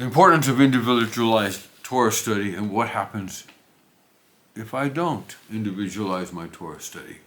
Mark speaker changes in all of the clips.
Speaker 1: The importance of individualized Torah study and what happens if I don't individualize my Torah study.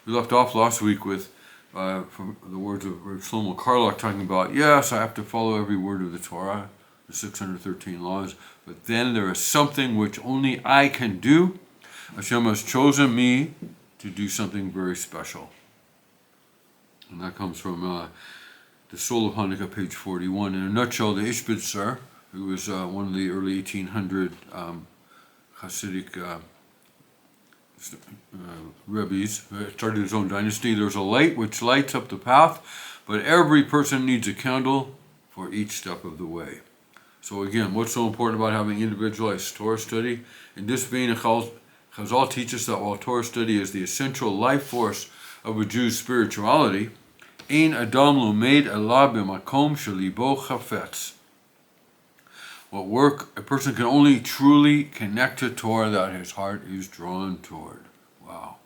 Speaker 1: We left off last week with from the words of Shlomo Karlach talking about, yes, I have to follow every word of the Torah, the 613 laws, but then there is something which only I can do. Hashem has chosen me to do something very special. And that comes from the Soul of Hanukkah, page 41. In a nutshell, the Ishbitzer, who was one of the early 1800 Hasidic Rebbes, started his own dynasty. There's a light which lights up the path, but every person needs a candle for each step of the way. So again, what's so important about having individualized Torah study? In this vein, Chazal teaches us that while Torah study is the essential life force of a Jew's spirituality, Ein Adam Lomed Ela B'Makom Shelibo Chafetz. What work, a person can only truly connect to Torah that his heart is drawn toward. Wow.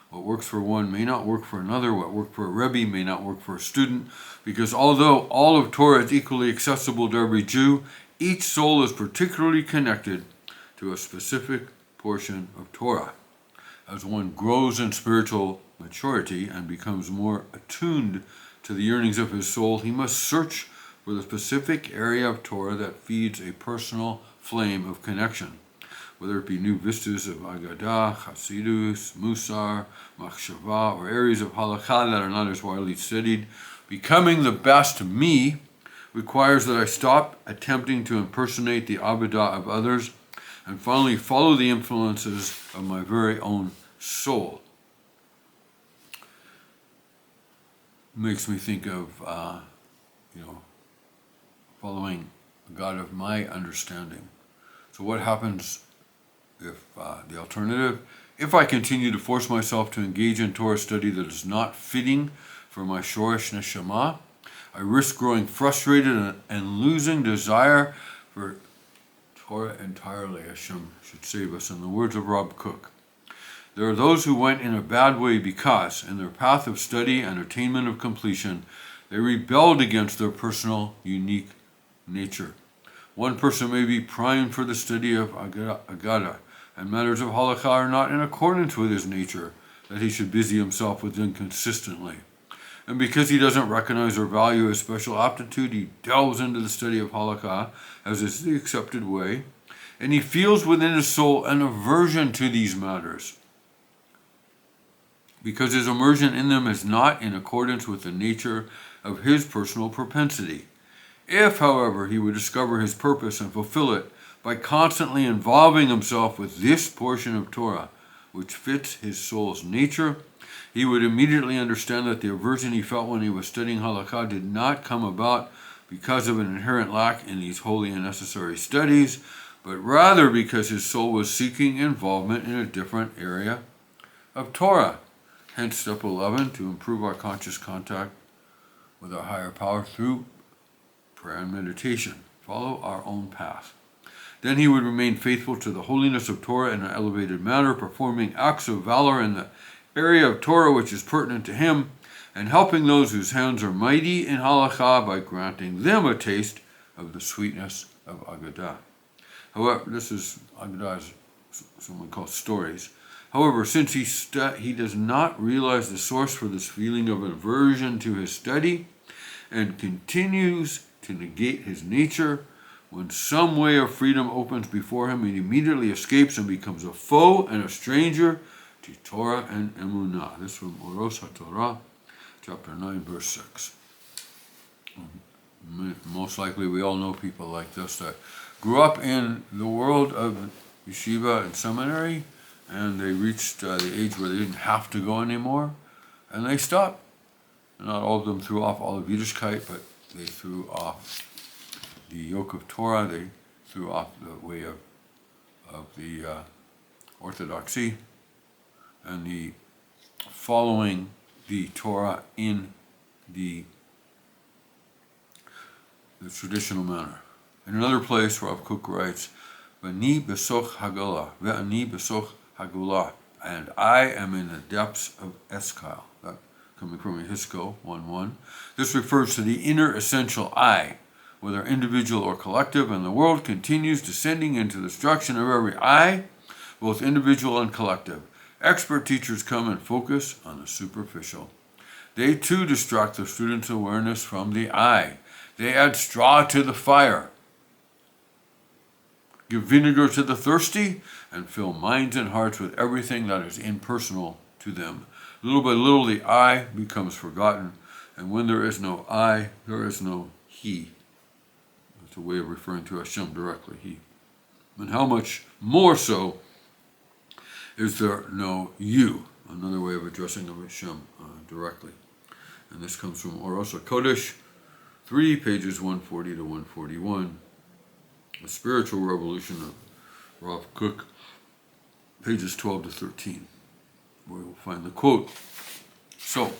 Speaker 1: What works for one may not work for another. What worked for a Rebbe may not work for a student. Because although all of Torah is equally accessible to every Jew, each soul is particularly connected to a specific portion of Torah. As one grows in spiritual maturity and becomes more attuned to the yearnings of his soul, he must search for the specific area of Torah that feeds a personal flame of connection, whether it be new vistas of Agadah, Hasidus, Musar, Machshava, or areas of Halakha that are not as widely studied. Becoming the best me requires that I stop attempting to impersonate the Abadah of others and finally follow the influences of my very own soul. Makes me think of, following the God of my understanding. So what happens if the alternative? If I continue to force myself to engage in Torah study that is not fitting for my Shoresh Neshama, I risk growing frustrated and losing desire for Torah entirely. Hashem should save us. In the words of Rob Cook, there are those who went in a bad way because, in their path of study and attainment of completion, they rebelled against their personal, unique nature. One person may be primed for the study of Agadah, and matters of halakha are not in accordance with his nature, that he should busy himself with inconsistently. And because he doesn't recognize or value his special aptitude, he delves into the study of halakha, as is the accepted way, and he feels within his soul an aversion to these matters, because his immersion in them is not in accordance with the nature of his personal propensity. If, however, he would discover his purpose and fulfill it by constantly involving himself with this portion of Torah, which fits his soul's nature, he would immediately understand that the aversion he felt when he was studying halakha did not come about because of an inherent lack in these holy and necessary studies, but rather because his soul was seeking involvement in a different area of Torah. Hence, step 11, to improve our conscious contact with our higher power through prayer and meditation. Follow our own path. Then he would remain faithful to the holiness of Torah in an elevated manner, performing acts of valor in the area of Torah which is pertinent to him, and helping those whose hands are mighty in halakha by granting them a taste of the sweetness of Agadah. However, Agadah is someone calls stories. However, since he does not realize the source for this feeling of aversion to his study and continues to negate his nature, when some way of freedom opens before him, he immediately escapes and becomes a foe and a stranger to Torah and Emunah. This is from Oros HaTorah, chapter 9, verse 6. Most likely we all know people like this that grew up in the world of yeshiva and seminary, and they reached the age where they didn't have to go anymore, and they stopped. Not all of them threw off all of Yiddishkeit, but they threw off the yoke of Torah, they threw off the way of the orthodoxy, and the following the Torah in the traditional manner. In another place, Rav Kook writes, "V'ani besoch hagala, ve'ani besoch hagula," and I am in the depths of Eskal. That coming from Yehiskel 1:1. This refers to the inner essential I, whether individual or collective, and the world continues descending into the destruction of every I, both individual and collective. Expert teachers come and focus on the superficial. They too distract the students' awareness from the I. They add straw to the fire, give vinegar to the thirsty, and fill minds and hearts with everything that is impersonal to them. Little by little, the I becomes forgotten, and when there is no I, there is no He. That's a way of referring to Hashem directly, He. And how much more so is there no You, another way of addressing Hashem directly. And this comes from Oros HaKodesh, 3 pages 140 to 141. The Spiritual Revolution of Rav Kook, pages 12 to 13, where we'll find the quote. So,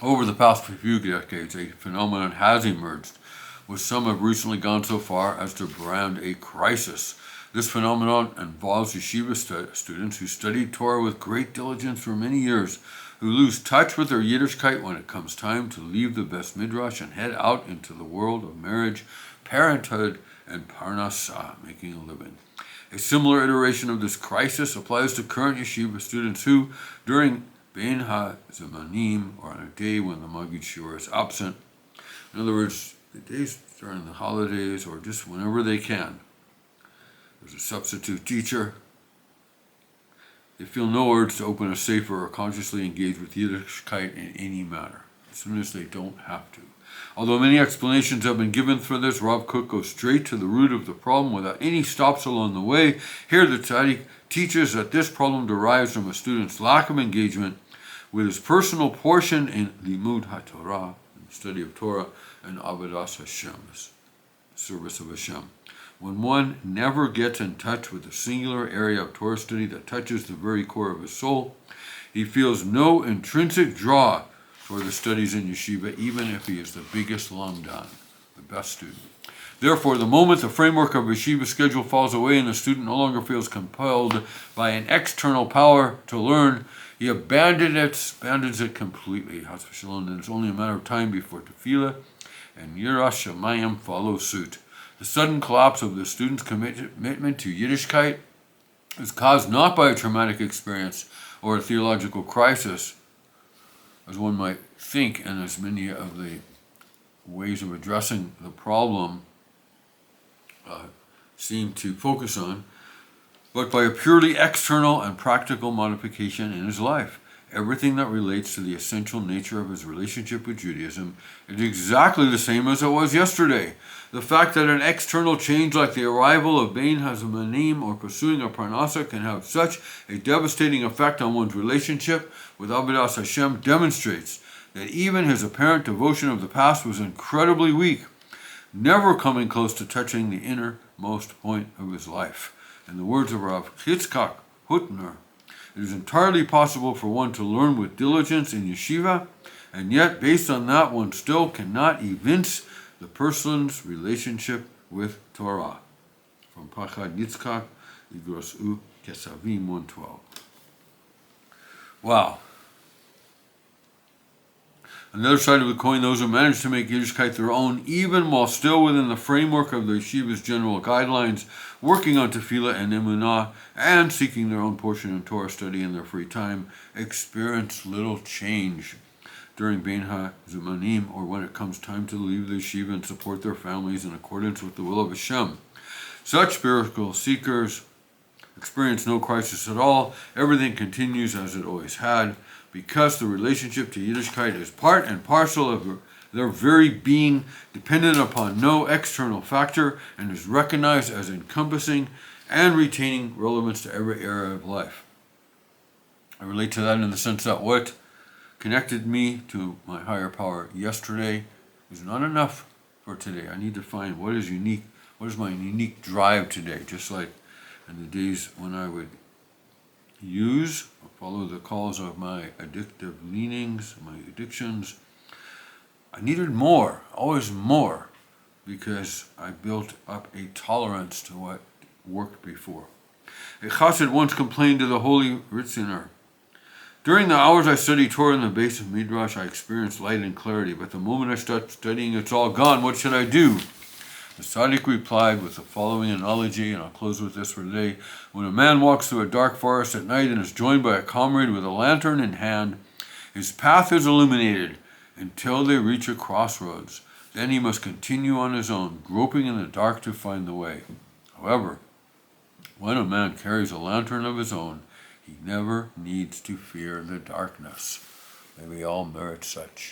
Speaker 1: over the past few decades, a phenomenon has emerged, which some have recently gone so far as to brand a crisis. This phenomenon involves yeshiva students who studied Torah with great diligence for many years, who lose touch with their Yiddishkeit when it comes time to leave the Beth Midrash and head out into the world of marriage, parenthood, and parnassah, making a living. A similar iteration of this crisis applies to current yeshiva students who, during Bein HaZemanim, or on a day when the Maggid Shiur is absent, in other words, the days during the holidays or just whenever they can, there's a substitute teacher. They feel no urge to open a sefer or consciously engage with Yiddishkeit in any manner, as soon as they don't have to. Although many explanations have been given for this, Rav Kook goes straight to the root of the problem without any stops along the way. Here the tzaddik teaches that this problem derives from a student's lack of engagement with his personal portion in Limud HaTorah, the study of Torah, and Avodas Hashem, service of Hashem. When one never gets in touch with the singular area of Torah study that touches the very core of his soul, he feels no intrinsic draw for the studies in yeshiva, even if he is the biggest lamdan, the best student. Therefore, the moment the framework of yeshiva schedule falls away and the student no longer feels compelled by an external power to learn, he abandons it completely. Chas v'shalom, and it's only a matter of time before tefillah and yiras shamayim follow suit. The sudden collapse of the student's commitment to Yiddishkeit is caused not by a traumatic experience or a theological crisis, as one might think, and as many of the ways of addressing the problem seem to focus on, but by a purely external and practical modification in his life. Everything that relates to the essential nature of his relationship with Judaism is exactly the same as it was yesterday. The fact that an external change like the arrival of Bein HaZemanim or pursuing a parnassah can have such a devastating effect on one's relationship with Avodas Hashem demonstrates that even his apparent devotion of the past was incredibly weak, never coming close to touching the innermost point of his life. In the words of Rav Yitzchak Hutner, it is entirely possible for one to learn with diligence in yeshiva, and yet, based on that, one still cannot evince the person's relationship with Torah. From Pachad Yitzchak, Igros U Kesavim 112. Wow. On the other side of the coin, those who manage to make Yiddishkeit their own, even while still within the framework of the yeshiva's general guidelines, working on tefillah and emunah, and seeking their own portion in Torah study in their free time, experience little change during Bein HaZemanim, or when it comes time to leave the yeshiva and support their families in accordance with the will of Hashem. Such spiritual seekers experience no crisis at all. Everything continues as it always had, because the relationship to Yiddishkeit is part and parcel of their very being, dependent upon no external factor, and is recognized as encompassing and retaining relevance to every area of life. I relate to that in the sense that what connected me to my higher power yesterday is not enough for today. I need to find what is unique, what is my unique drive today, just like in the days when I would follow the calls of my addictive leanings, my addictions. I needed more, always more, because I built up a tolerance to what worked before. A chassid once complained to the holy Ritzinger, "During the hours I study Torah in the base of Midrash, I experience light and clarity, but the moment I start studying, it's all gone. What should I do?" The tzaddik replied with the following analogy, and I'll close with this for today. When a man walks through a dark forest at night and is joined by a comrade with a lantern in hand, his path is illuminated until they reach a crossroads. Then he must continue on his own, groping in the dark to find the way. However, when a man carries a lantern of his own, he never needs to fear the darkness. May we all merit such.